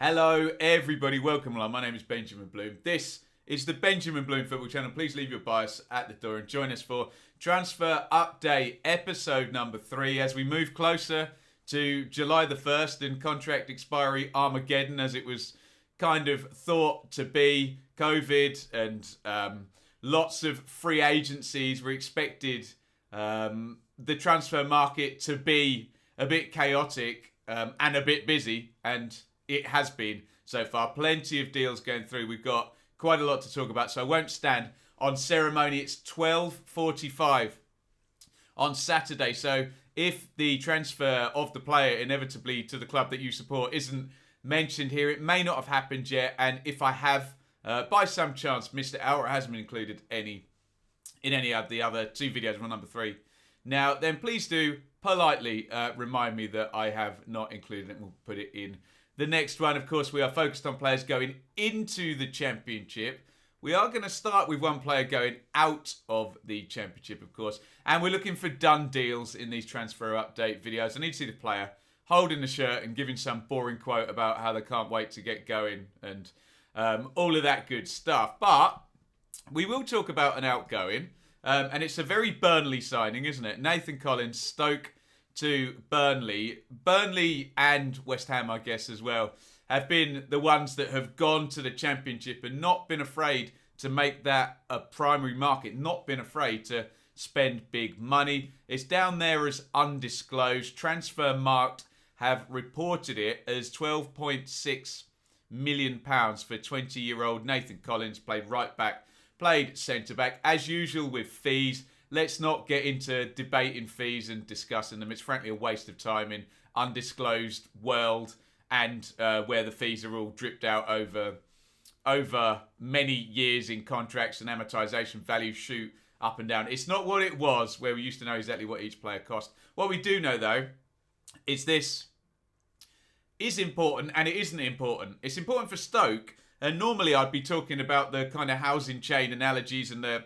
Hello, everybody. Welcome along. My name is Benjamin Bloom. This is the Benjamin Bloom Football Channel. Please leave your bias at the door and join us for Transfer Update episode number 3 as we move closer to July the 1st and contract expiry Armageddon, as it was kind of thought to be. COVID and lots of free agencies. We expected the transfer market to be a bit chaotic and a bit busy, and it has been so far. Plenty of deals going through. We've got quite a lot to talk about, so I won't stand on ceremony. It's 12:45 on Saturday, so if the transfer of the player inevitably to the club that you support isn't mentioned here, it may not have happened yet, and if I have by some chance missed it out or it hasn't been included in any of the other 2 videos, one number 3 now, then please do politely remind me that I have not included it, and we'll put it in the next one. Of course, we are focused on players going into the Championship. We are going to start with one player going out of the Championship, of course, and we're looking for done deals in these transfer update videos. I need to see the player holding the shirt and giving some boring quote about how they can't wait to get going and all of that good stuff. But we will talk about an outgoing, and it's a very Burnley signing, isn't it? Nathan Collins, Stoke to Burnley. Burnley and West Ham, I guess, as well, have been the ones that have gone to the Championship and not been afraid to make that a primary market, not been afraid to spend big money. It's down there as undisclosed. Transfermarkt have reported it as £12.6 million for 20-year-old Nathan Collins. Played right back, played centre back. As usual with fees, let's not get into debating fees and discussing them. It's frankly a waste of time in undisclosed world, and where the fees are all dripped out over many years in contracts and amortisation values shoot up and down. It's not what it was, where we used to know exactly what each player cost. What we do know, though, is this is important and it isn't important. It's important for Stoke, and normally I'd be talking about the kind of housing chain analogies and the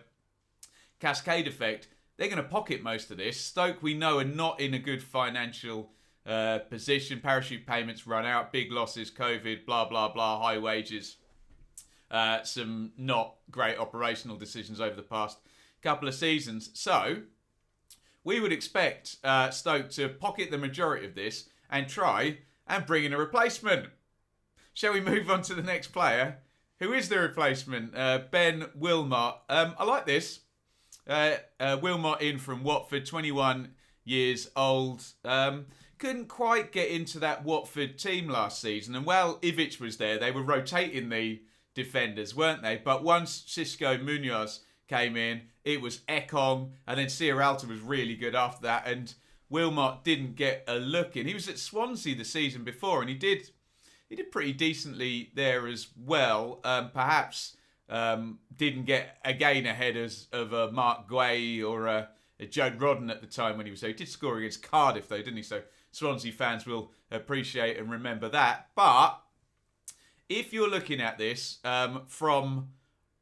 cascade effect. They're going to pocket most of this. Stoke, we know, are not in a good financial position. Parachute payments run out, big losses, COVID, blah, blah, blah, high wages. Some not great operational decisions over the past couple of seasons. So we would expect Stoke to pocket the majority of this and try and bring in a replacement. Shall we move on to the next player? Who is the replacement? Ben Wilmot. I like this. Wilmot in from Watford, 21 years old. Couldn't quite get into that Watford team last season. And while Ivic was there, they were rotating the defenders, weren't they? But once Xisco Munoz came in, it was Ekong, and then Sierralta was really good after that. And Wilmot didn't get a look in. He was at Swansea the season before, and he did pretty decently there as well. Perhaps didn't get again ahead of a Mark Guay or a Joe Rodden at the time when he was there. He did score against Cardiff though, didn't he? So Swansea fans will appreciate and remember that. But if you're looking at this from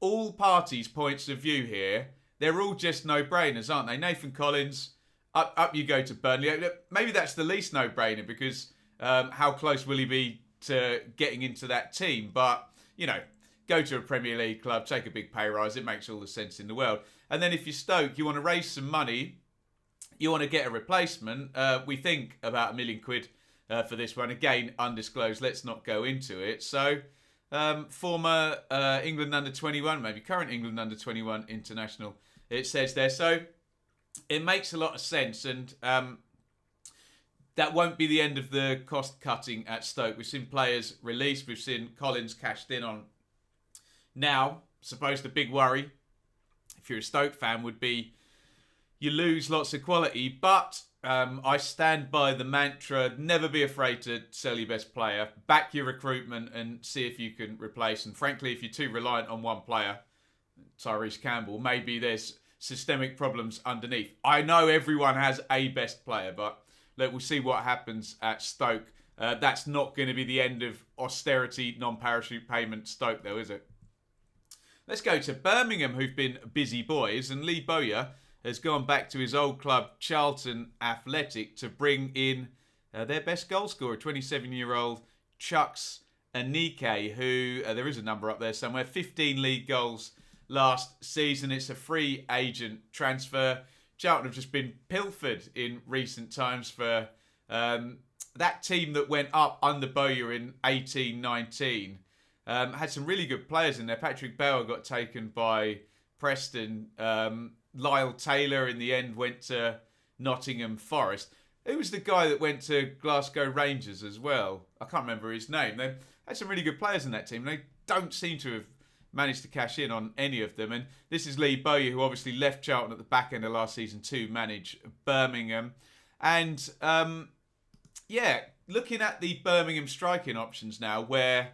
all parties' points of view here, they're all just no-brainers, aren't they? Nathan Collins, up you go to Burnley. Maybe that's the least no-brainer because how close will he be to getting into that team? But, you know, go to a Premier League club, take a big pay rise. It makes all the sense in the world. And then if you're Stoke, you want to raise some money, you want to get a replacement. We think about £1 million for this one. Again, undisclosed. Let's not go into it. So, former England under-21, maybe current England under-21 international, it says there. So, it makes a lot of sense. And that won't be the end of the cost cutting at Stoke. We've seen players released. We've seen Collins cashed in on. Now, suppose the big worry, if you're a Stoke fan, would be you lose lots of quality. But I stand by the mantra, never be afraid to sell your best player. Back your recruitment and see if you can replace. And frankly, if you're too reliant on one player, Tyrese Campbell, maybe there's systemic problems underneath. I know everyone has a best player, but look, we'll see what happens at Stoke. That's not going to be the end of austerity, non-parachute payment Stoke, though, is it? Let's go to Birmingham, who've been busy boys. And Lee Bowyer has gone back to his old club, Charlton Athletic, to bring in their best goal scorer, 27-year-old Chuks Anike, who, there is a number up there somewhere, 15 league goals last season. It's a free agent transfer. Charlton have just been pilfered in recent times for that team that went up under Bowyer in 18-19. Had some really good players in there. Patrick Bauer got taken by Preston. Lyle Taylor in the end went to Nottingham Forest. Who was the guy that went to Glasgow Rangers as well? I can't remember his name. They had some really good players in that team. They don't seem to have managed to cash in on any of them. And this is Lee Bowyer, who obviously left Charlton at the back end of last season to manage Birmingham. And looking at the Birmingham striking options now, where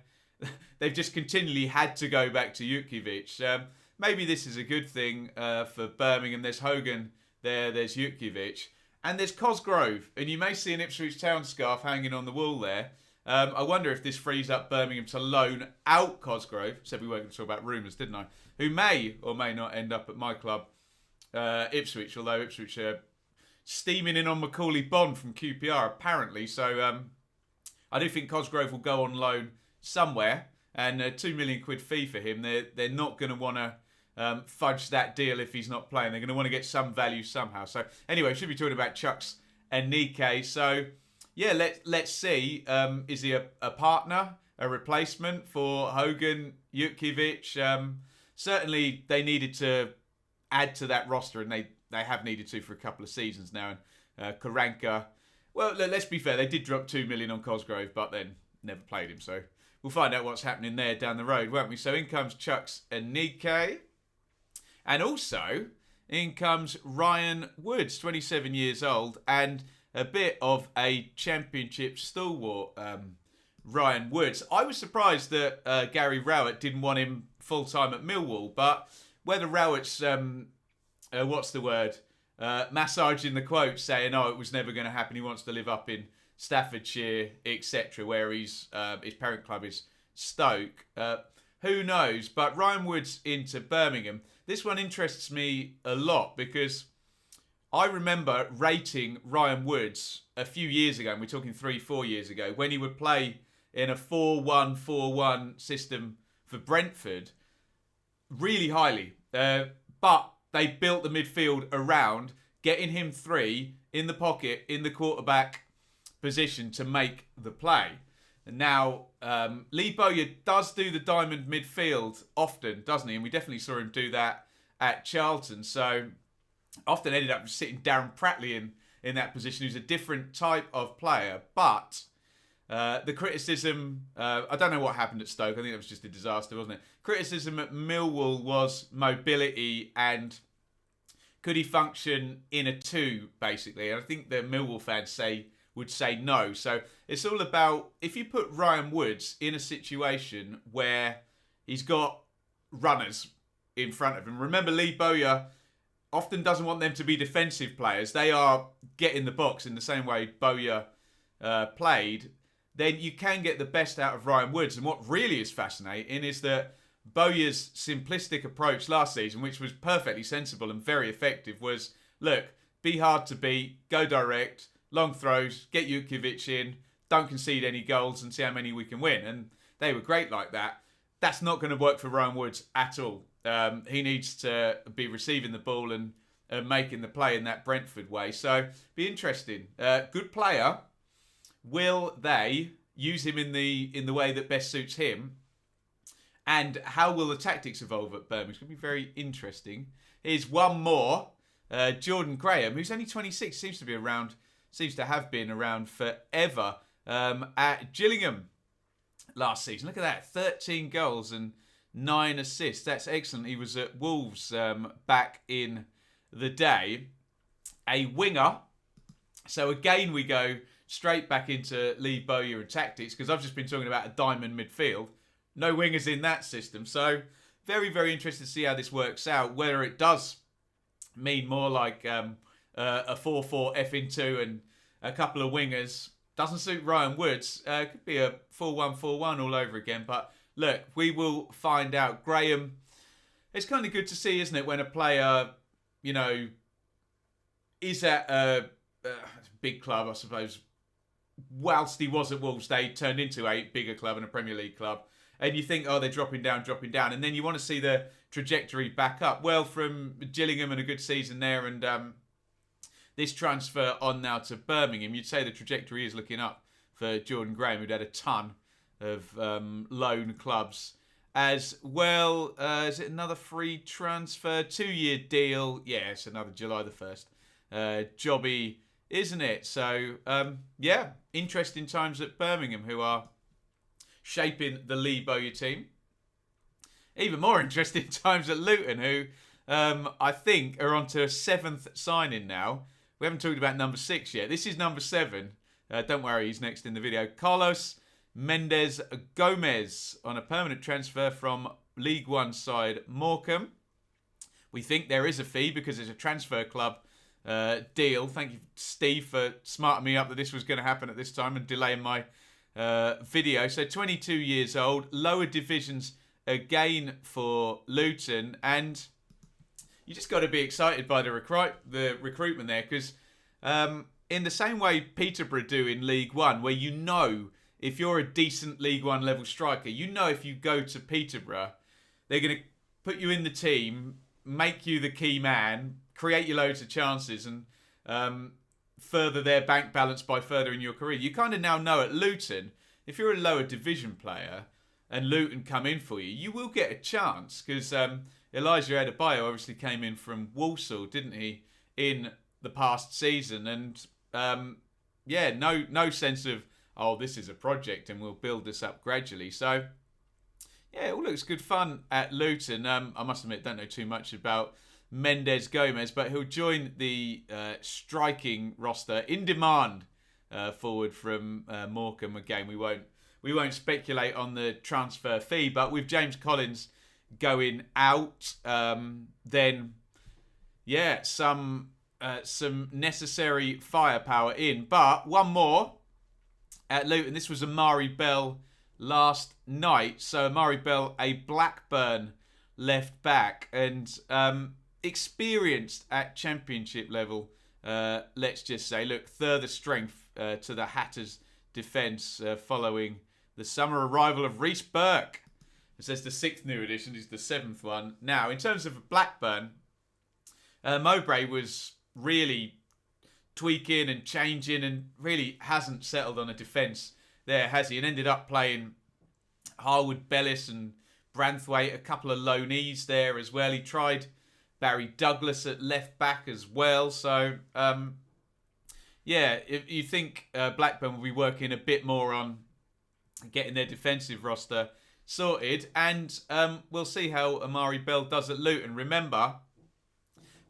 they've just continually had to go back to Jutkiewicz. Maybe this is a good thing for Birmingham. There's Hogan there, there's Jutkiewicz, and there's Cosgrove. And you may see an Ipswich Town scarf hanging on the wall there. I wonder if this frees up Birmingham to loan out Cosgrove. Said we weren't going to talk about rumours, didn't I? Who may or may not end up at my club, Ipswich, although Ipswich are steaming in on Macaulay Bond from QPR, apparently. So I do think Cosgrove will go on loan somewhere, and a £2 million fee for him. They're not going to want to fudge that deal if he's not playing. They're going to want to get some value somehow. So anyway, should be talking about Chucks and Nike. So yeah, let's see. Is he a partner, a replacement for Hogan, Jutkiewicz? Certainly they needed to add to that roster, and they have needed to for a couple of seasons now. And Karanka, well, let's be fair, they did drop $2 million on Cosgrove, but then never played him. So we'll find out what's happening there down the road, won't we? So in comes Chucks and Nike. And also, in comes Ryan Woods, 27 years old, and a bit of a championship stalwart, Ryan Woods. I was surprised that Gary Rowett didn't want him full-time at Millwall, but whether Rowett's, massaging the quote, saying, oh, it was never going to happen, he wants to live up in Staffordshire, etc., where his parent club is Stoke. Who knows? But Ryan Woods into Birmingham. This one interests me a lot because I remember rating Ryan Woods a few years ago, and we're talking 3-4 years ago, when he would play in a 4-1-4-1 system for Brentford really highly. But they built the midfield around getting him three in the pocket, in the quarterback position to make the play. And now, Lee Bowyer does do the diamond midfield often, doesn't he? And we definitely saw him do that at Charlton. So often ended up sitting Darren Pratley in that position, who's a different type of player. But the criticism, I don't know what happened at Stoke. I think it was just a disaster, wasn't it? Criticism at Millwall was mobility and could he function in a two, basically. And I think the Millwall fans would say no. So it's all about, if you put Ryan Woods in a situation where he's got runners in front of him. Remember, Lee Bowyer often doesn't want them to be defensive players. They are getting the box in the same way Bowyer played. Then you can get the best out of Ryan Woods. And what really is fascinating is that Bowyer's simplistic approach last season, which was perfectly sensible and very effective, was, look, be hard to beat, go direct, long throws, get Jutkiewicz in, don't concede any goals and see how many we can win. And they were great like that. That's not going to work for Ryan Woods at all. He needs to be receiving the ball and making the play in that Brentford way. So, be interesting. Good player. Will they use him in the way that best suits him? And how will the tactics evolve at Birmingham? It's going to be very interesting. Here's one more. Jordan Graham, who's only 26, seems to have been around forever. At Gillingham last season. Look at that. 13 goals and 9 assists. That's excellent. He was at Wolves back in the day. A winger. So again, we go straight back into Lee Bowyer and tactics, because I've just been talking about a diamond midfield. No wingers in that system. So very, very interested to see how this works out. Whether it does mean more like a 4-4 F-2 and a couple of wingers. Doesn't suit Ryan Woods. Could be a 4-1-4-1 all over again. But look, we will find out. Graham, it's kind of good to see, isn't it, when a player, is at a big club, I suppose. whilst he was at Wolves, they turned into a bigger club and a Premier League club. And you think, oh, they're dropping down. And then you want to see the trajectory back up. Well, from Gillingham and a good season there and this transfer on now to Birmingham, you'd say the trajectory is looking up for Jordan Graham, who'd had a ton of loan clubs. As well, is it another free transfer? 2-year deal. Yeah, it's another July the 1st. Jobby, isn't it? So, yeah, interesting times at Birmingham, who are shaping the Lee Bowyer team. Even more interesting times at Luton, who I think are onto a 7th signing now. We haven't talked about number 6 yet. This is number 7. Don't worry, he's next in the video. Carlos Mendes Gomez on a permanent transfer from League One side Morecambe. We think there is a fee because it's a transfer club deal. Thank you, Steve, for smarting me up that this was going to happen at this time and delaying my video. So 22 years old, lower divisions again for Luton, and you just got to be excited by the recruitment there, because in the same way Peterborough do in League One, where you know if you're a decent League One level striker, you know if you go to Peterborough, they're going to put you in the team, make you the key man, create you loads of chances, and further their bank balance by furthering your career. You kind of now know at Luton, if you're a lower division player and Luton come in for you, you will get a chance, because Elijah Adebayo obviously came in from Walsall, didn't he, in the past season, and yeah, no sense of, oh, this is a project and we'll build this up gradually. So yeah, it all looks good fun at Luton. I must admit, don't know too much about Mendes Gomez, but he'll join the striking roster, in demand forward from Morecambe. Again, we won't speculate on the transfer fee, but with James Collins going out, then yeah, some necessary firepower in. But one more at Luton. This was Amari Bell last night. So Amari Bell, a Blackburn left back, and experienced at championship level, let's just say. Look, further strength to the Hatters' defence following the summer arrival of Reece Burke. It says the 6th new edition is the 7th one. Now, in terms of Blackburn, Mowbray was really tweaking and changing and really hasn't settled on a defence there, has he? And ended up playing Harwood Bellis and Branthwaite, a couple of loanees there as well. He tried Barry Douglas at left back as well. So, yeah, if you think Blackburn will be working a bit more on getting their defensive roster sorted. And we'll see how Amari Bell does at Luton. Remember,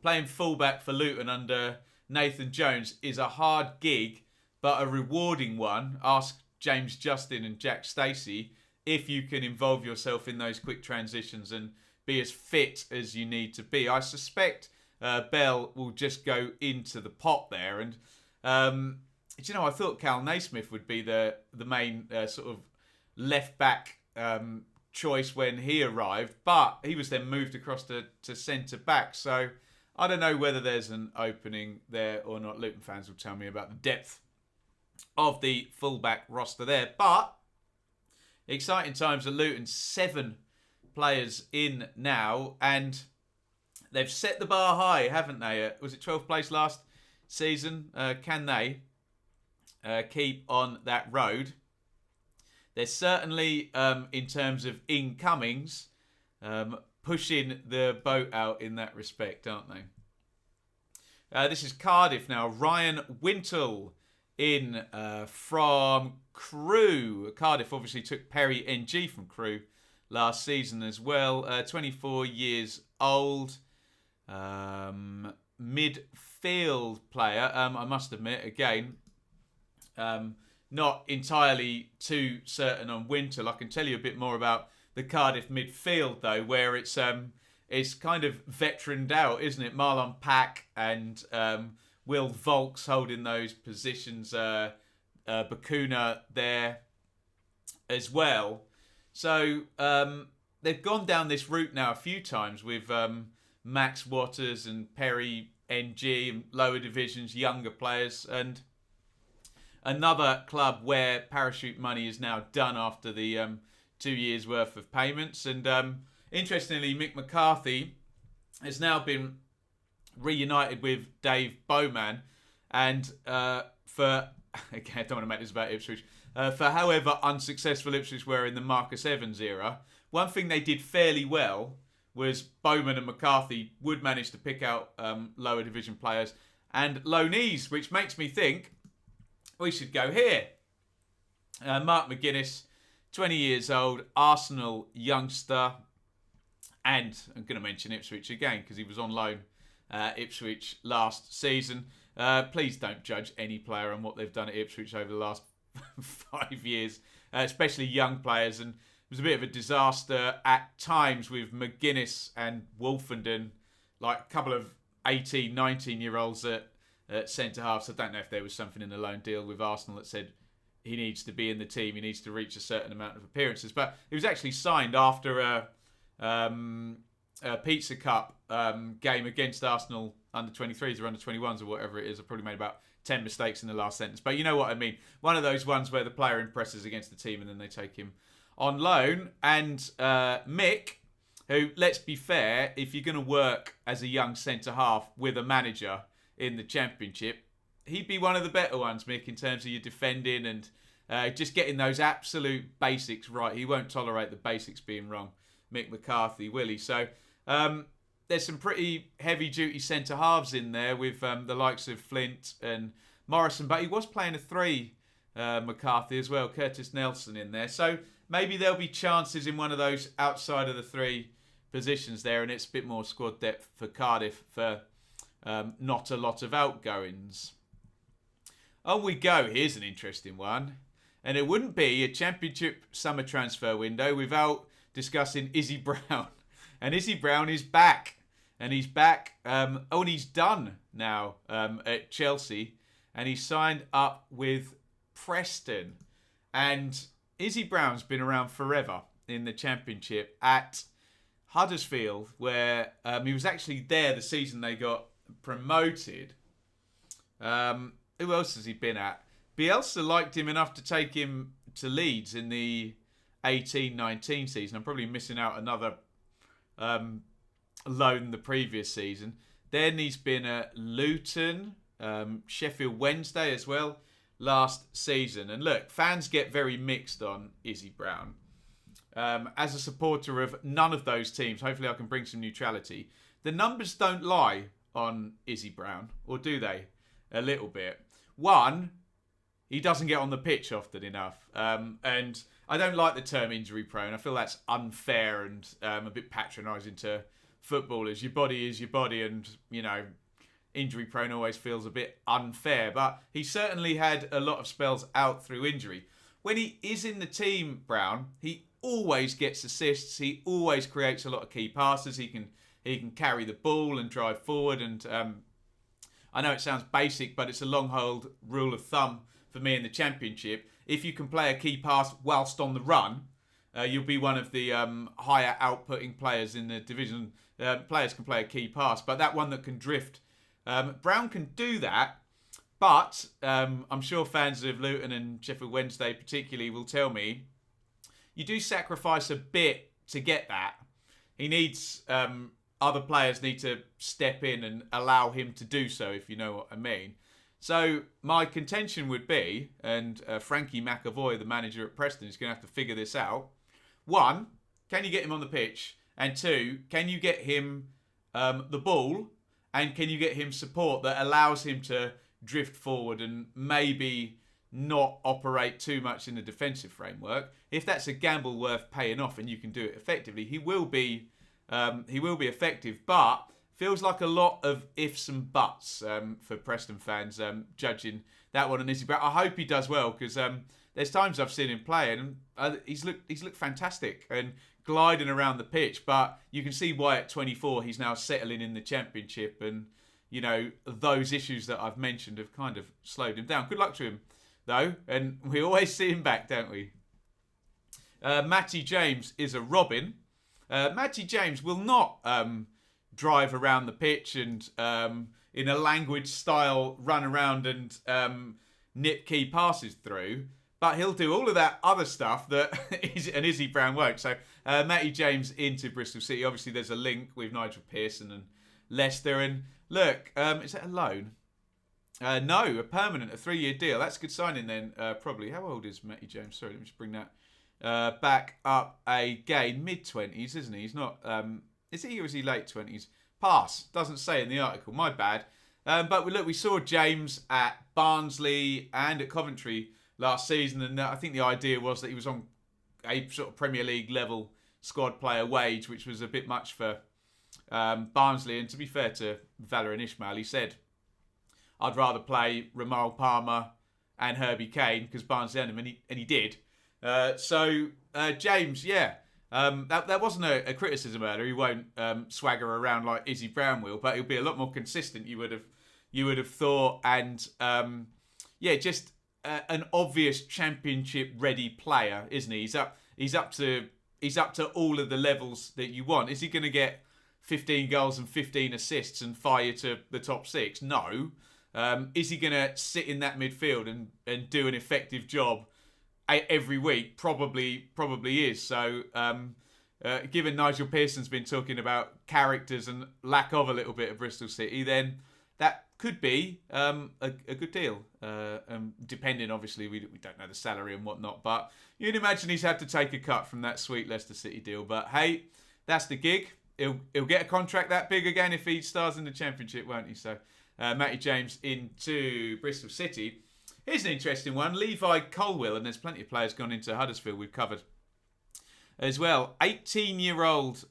playing fullback for Luton under Nathan Jones is a hard gig, but a rewarding one. Ask James Justin and Jack Stacey if you can involve yourself in those quick transitions and be as fit as you need to be. I suspect Bell will just go into the pot there. And, you know, I thought Cal Naismith would be the main sort of left-back choice when he arrived, but he was then moved across to centre-back. So I don't know whether there's an opening there or not. Luton fans will tell me about the depth of the full-back roster there. But exciting times at Luton. 7 players in now, and they've set the bar high, haven't they? Was it 12th place last season? Can they keep on that road? They're certainly, in terms of incomings, pushing the boat out in that respect, aren't they? This is Cardiff now. Ryan Wintle in from Crewe. Cardiff obviously took Perry NG from Crewe last season as well. 24 years old. Midfield player. I must admit, again, not entirely too certain on Wintle. I can tell you a bit more about the Cardiff midfield, though, where it's kind of veteraned out, isn't it? Marlon Pack and Will Volks holding those positions. Bakuna there as well. So they've gone down this route now a few times with Max Waters and Perry NG and lower divisions, younger players. And another club where parachute money is now done after the 2 years' worth of payments. And interestingly, Mick McCarthy has now been reunited with Dave Bowman. And for, again, I don't want to make this about Ipswich, for however unsuccessful Ipswich were in the Marcus Evans era, one thing they did fairly well was Bowman and McCarthy would manage to pick out lower division players and loanees, which makes me think we should go here. Mark McGuinness, 20 years old, Arsenal youngster, and I'm going to mention Ipswich again because he was on loan Ipswich last season. Please don't judge any player on what they've done at Ipswich over the last 5 years, especially young players. And it was a bit of a disaster at times with McGuinness and Wolfenden, like a couple of 18, 19-year-olds at centre-halves. I don't know if there was something in the loan deal with Arsenal that said he needs to be in the team, he needs to reach a certain amount of appearances. But he was actually signed after a Pizza Cup game against Arsenal under-23s or under-21s or whatever it is. I probably made about 10 mistakes in the last sentence. But you know what I mean. One of those ones where the player impresses against the team and then they take him on loan. And Mick, who, let's be fair, if you're going to work as a young centre-half with a manager in the Championship, he'd be one of the better ones, Mick, in terms of your defending and just getting those absolute basics right. He won't tolerate the basics being wrong, Mick McCarthy, will he? So there's some pretty heavy-duty centre-halves in there with the likes of Flint and Morrison, but he was playing a 3, McCarthy, as well, Curtis Nelson in there. So maybe there'll be chances in one of those outside of the 3 positions there, and it's a bit more squad depth for Cardiff for not a lot of outgoings. On we go. Here's an interesting one. And it wouldn't be a Championship summer transfer window without discussing Izzy Brown. And Izzy Brown is back. And he's back. And he's done now at Chelsea. And he signed up with Preston. And Izzy Brown's been around forever in the Championship at Huddersfield, where he was actually there the season they got promoted. Who else has he been at? Bielsa liked him enough to take him to Leeds in the 18-19 season. I'm probably missing out another loan the previous season. Then he's been at Luton, Sheffield Wednesday as well last season. And look, fans get very mixed on Izzy Brown. As a supporter of none of those teams, hopefully I can bring some neutrality. The numbers don't lie on Izzy Brown, or do they? A little bit. One, he doesn't get on the pitch often enough. And I don't like the term injury prone. I feel that's unfair and a bit patronising to footballers. Your body is your body, and, you know, injury prone always feels a bit unfair. But he certainly had a lot of spells out through injury. When he is in the team, Brown, he always gets assists. He always creates a lot of key passes. He can carry the ball and drive forward. And I know it sounds basic, but it's a long-hold rule of thumb for me in the Championship. If you can play a key pass whilst on the run, you'll be one of the higher outputting players in the division. Players can play a key pass, but that one that can drift, Brown can do that. But I'm sure fans of Luton and Sheffield Wednesday particularly will tell me, you do sacrifice a bit to get that. He needs... other players need to step in and allow him to do so, if you know what I mean. So my contention would be, and Frankie McAvoy, the manager at Preston, is going to have to figure this out. 1, can you get him on the pitch? And 2, can you get him the ball? And can you get him support that allows him to drift forward and maybe not operate too much in the defensive framework? If that's a gamble worth paying off and you can do it effectively, he will be effective, but feels like a lot of ifs and buts for Preston fans judging that one on Izzy Brown. I hope he does well, because there's times I've seen him play and he's looked fantastic and gliding around the pitch, but you can see why at 24 he's now settling in the Championship, and you know, those issues that I've mentioned have kind of slowed him down. Good luck to him though, and we always see him back, don't we? Matty James is a Robin. Matty James will not drive around the pitch and in a language style run around and nip key passes through, but he'll do all of that other stuff that and Izzy Brown won't. So Matty James into Bristol City. Obviously, there's a link with Nigel Pearson and Leicester. And look, is that a loan? No, a permanent, a 3-year deal. That's a good signing then, probably. How old is Matty James? Sorry, let me just bring that back up again. Mid-20s, isn't he? He's not... is he or is he late 20s? Pass. Doesn't say in the article. My bad. But look, we saw James at Barnsley and at Coventry last season, and I think the idea was that he was on a sort of Premier League level squad player wage, which was a bit much for Barnsley. And to be fair to Valérien Ismaël, he said, I'd rather play Ramal Palmer and Herbie Kane because Barnsley had him, and he did. So James, yeah, that wasn't a criticism earlier. He won't swagger around like Izzy Brown will, but he'll be a lot more consistent. You would have thought, and just an obvious championship ready player, isn't he? He's up to all of the levels that you want. Is he going to get 15 goals and 15 assists and fire to the top 6? No. Is he going to sit in that midfield and do an effective job every week? Probably is. So, given Nigel Pearson's been talking about characters and lack of a little bit of Bristol City, then that could be a good deal. Depending, obviously, we don't know the salary and whatnot, but you'd imagine he's had to take a cut from that sweet Leicester City deal. But hey, that's the gig. He'll get a contract that big again if he stars in the Championship, won't he? So, Matty James into Bristol City. Here's an interesting one. Levi Colwell, and there's plenty of players gone into Huddersfield we've covered as well. 18-year-old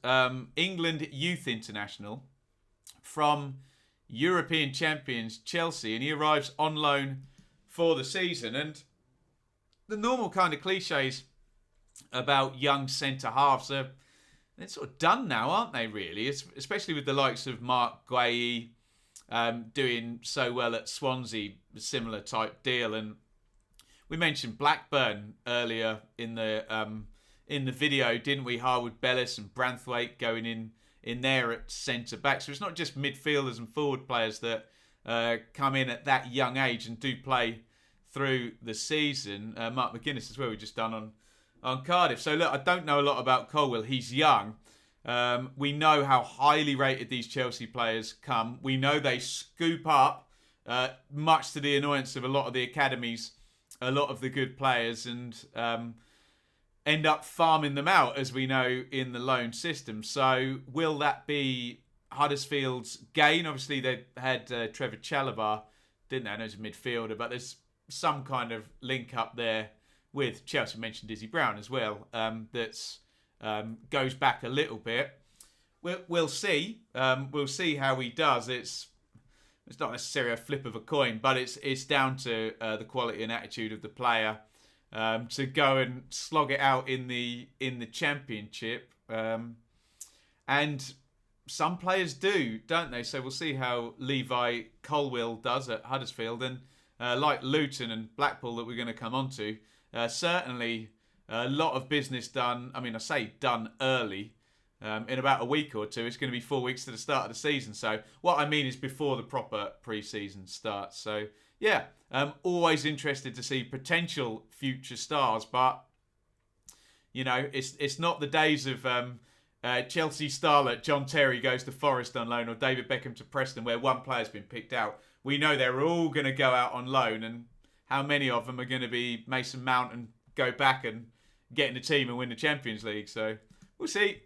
England youth international from European champions Chelsea, and he arrives on loan for the season. And the normal kind of cliches about young centre-halves they're sort of done now, aren't they, really? Especially with the likes of Mark Guehi doing so well at Swansea, a similar type deal. And we mentioned Blackburn earlier in the video, didn't we? Harwood Bellis and Branthwaite going in there at centre-back. So it's not just midfielders and forward players that come in at that young age and do play through the season. Mark McGuinness as well, we just done on Cardiff. So look, I don't know a lot about Colwell. He's young. We know how highly rated these Chelsea players come. We know they scoop up, much to the annoyance of a lot of the academies, a lot of the good players, and end up farming them out, as we know, in the loan system. So will that be Huddersfield's gain? Obviously, they had Trevor Chalobah, didn't they? I know he's a midfielder, but there's some kind of link up there with Chelsea. Mentioned Izzy Brown as well. That's goes back a little bit. We'll see. We'll see how he does. It's not necessarily a flip of a coin, but it's down to the quality and attitude of the player to go and slog it out in the Championship. And some players do, don't they? So we'll see how Levi Colwell does at Huddersfield, and like Luton and Blackpool that we're going to come on to. Certainly a lot of business done. I mean, I say done early. In about a week or two, it's going to be 4 weeks to the start of the season. So what I mean is before the proper pre-season starts. So yeah, always interested to see potential future stars, but you know, it's not the days of Chelsea starlet John Terry goes to Forest on loan or David Beckham to Preston, where one player's been picked out. We know they're all going to go out on loan, and how many of them are going to be Mason Mount and go back and get in the team and win the Champions League. So we'll see.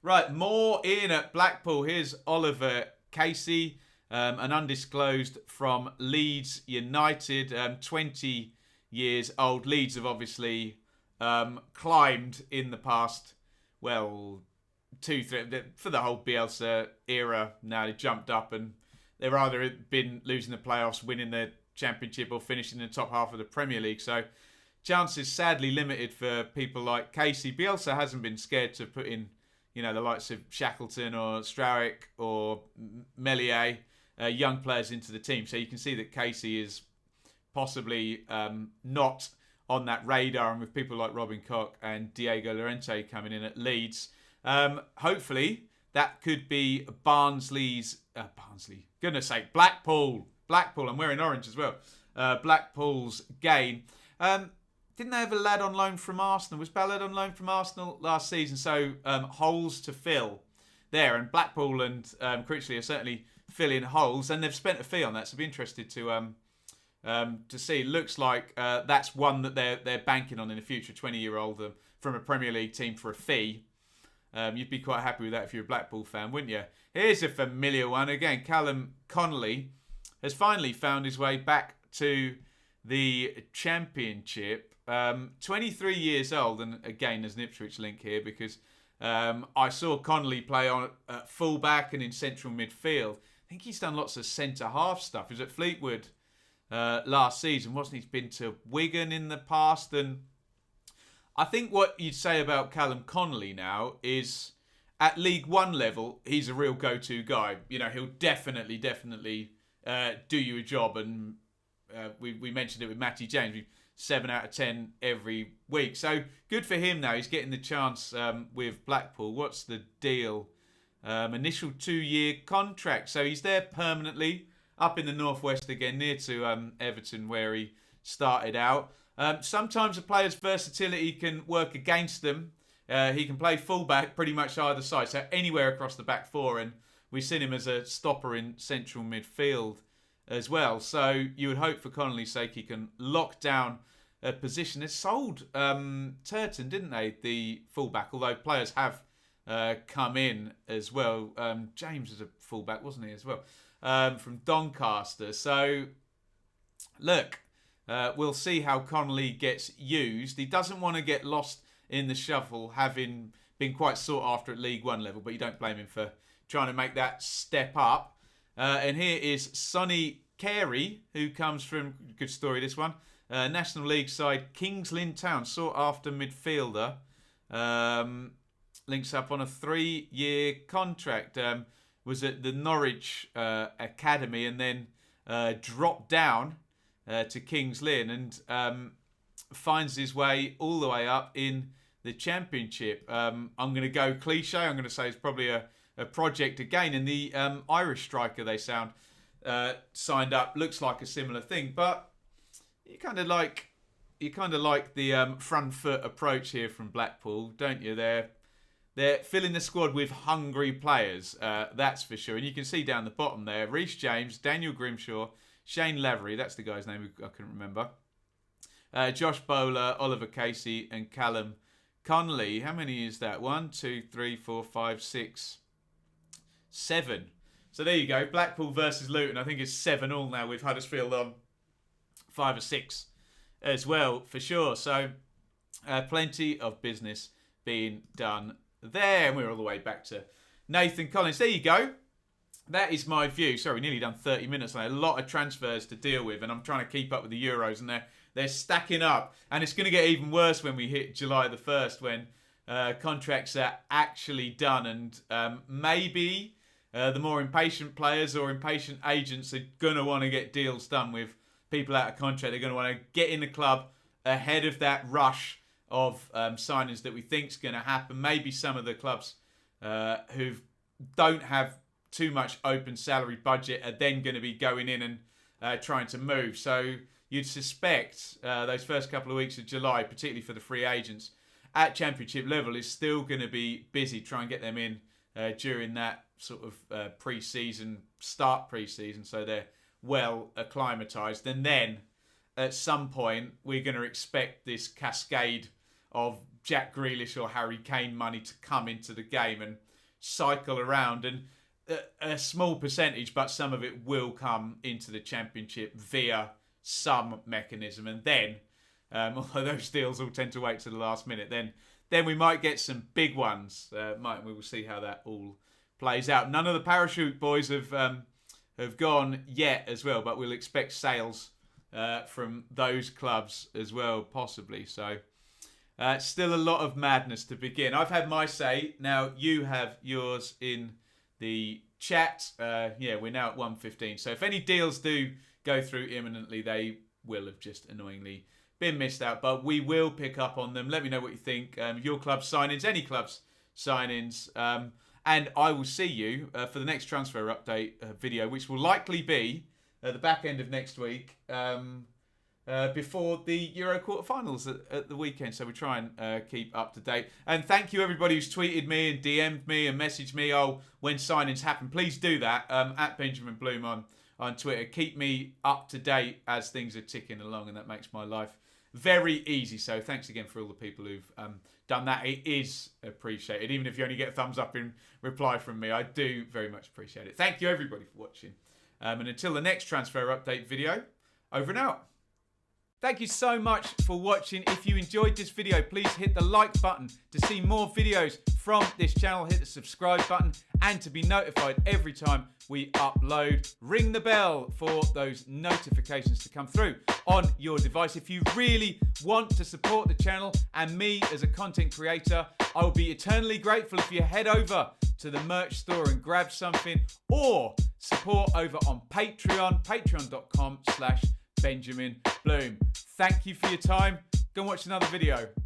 Right, more in at Blackpool. Here's Oliver Casey, an undisclosed from Leeds United, 20 years old. Leeds have obviously climbed in the past, well, 2-3, for the whole Bielsa era. Now they jumped up and they've either been losing the playoffs, winning the Championship, or finishing in the top half of the Premier League. So chances sadly limited for people like Casey. Bielsa hasn't been scared to put in, you know, the likes of Shackleton or Strauick or Melier, young players into the team. So you can see that Casey is possibly not on that radar, and with people like Robin Koch and Diego Llorente coming in at Leeds, hopefully that could be Blackpool, I'm wearing orange as well. Blackpool's gain. Didn't they have a lad on loan from Arsenal? Was Ballard on loan from Arsenal last season? So holes to fill there. And Blackpool and Krissy are certainly filling holes. And they've spent a fee on that. So I'd be interested to see. Looks like that's one that they're banking on in the future. 20-year-old from a Premier League team for a fee. You'd be quite happy with that if you're a Blackpool fan, wouldn't you? Here's a familiar one. Again, Callum Connolly has finally found his way back to the Championship. 23 years old, and again, there's an Ipswich link here because I saw Connolly play on full-back and in central midfield. I think he's done lots of centre-half stuff. He was at Fleetwood last season, wasn't he? He's been to Wigan in the past, and I think what you'd say about Callum Connolly now is at League One level, he's a real go-to guy. You know, he'll definitely do you a job, and we mentioned it with Matty James. 7 out of 10 every week. So good for him now. He's getting the chance with Blackpool. What's the deal? Initial 2-year contract. So he's there permanently up in the northwest again, near to Everton where he started out. Sometimes a player's versatility can work against them. He can play fullback pretty much either side, so anywhere across the back four, and we've seen him as a stopper in central midfield as well. So you would hope for Connolly's sake he can lock down a position. They sold Turton, didn't they, the fullback, although players have come in as well. James was a fullback, wasn't he, as well, from Doncaster. So look, we'll see how Connolly gets used. He doesn't want to get lost in the shuffle, having been quite sought after at League One level, but you don't blame him for trying to make that step up. And here is Sonnie Carey, who comes from, good story this one, National League side Kings Lynn Town, sought after midfielder. Links up on a 3-year contract. Was at the Norwich Academy and then dropped down to Kings Lynn and finds his way all the way up in the Championship. I'm going to go cliche. I'm going to say it's probably a project again. And the Irish striker they signed up looks like a similar thing. But you kind of like the front foot approach here from Blackpool, don't you? They're filling the squad with hungry players, that's for sure. And you can see down the bottom there, Reece James, Daniel Grimshaw, Shane Lavery, that's the guy's name I couldn't remember. Josh Bowler, Oliver Casey, and Callum Connolly. How many is that? 1, 2, 3, 4, 5, 6, 7. So there you go. Blackpool versus Luton. I think it's 7-all now with Huddersfield on 5 or 6 as well, for sure. So plenty of business being done there. And we're all the way back to Nathan Collins. There you go. That is my view. Sorry, nearly done 30 minutes. A lot of transfers to deal with, and I'm trying to keep up with the Euros, and they're stacking up. And it's going to get even worse when we hit July the 1st, when contracts are actually done. And maybe the more impatient players or impatient agents are going to want to get deals done with people out of contract. They're going to want to get in the club ahead of that rush of signings that we think is going to happen. Maybe some of the clubs who don't have too much open salary budget are then going to be going in and trying to move. So you'd suspect those first couple of weeks of July, particularly for the free agents at Championship level, is still going to be busy. Try and get them in during that sort of pre-season, so they're well acclimatised. And then at some point, we're going to expect this cascade of Jack Grealish or Harry Kane money to come into the game and cycle around. And a small percentage, but some of it will come into the Championship via some mechanism. And then, although those deals all tend to wait to the last minute, then we might get some big ones. We will see how that all plays out. None of the parachute boys have gone yet as well, but we'll expect sales from those clubs as well, possibly. So still a lot of madness to begin. I've had my say. Now you have yours in the chat. We're now at 1:15. So if any deals do go through imminently, they will have just annoyingly been missed out. But we will pick up on them. Let me know what you think. Your club signings, any club's signings. And I will see you for the next transfer update video, which will likely be at the back end of next week. Before the Euro quarterfinals at the weekend, so we try and keep up to date. And thank you everybody who's tweeted me and DM'd me and messaged me when signings happen. Please do that at Benjamin Bloom on Twitter. Keep me up to date as things are ticking along, and that makes my life very easy. So thanks again for all the people who've done that. It is appreciated, even if you only get a thumbs up in reply from me. I do very much appreciate it. Thank you everybody for watching, and until the next transfer update video, over and out. Thank you so much for watching. If you enjoyed this video, please hit the like button to see more videos from this channel. Hit the subscribe button, and to be notified every time we upload, ring the bell for those notifications to come through on your device. If you really want to support the channel and me as a content creator, I will be eternally grateful if you head over to the merch store and grab something, or support over on Patreon, patreon.com/Benjamin Bloom. Thank you for your time. Go and watch another video.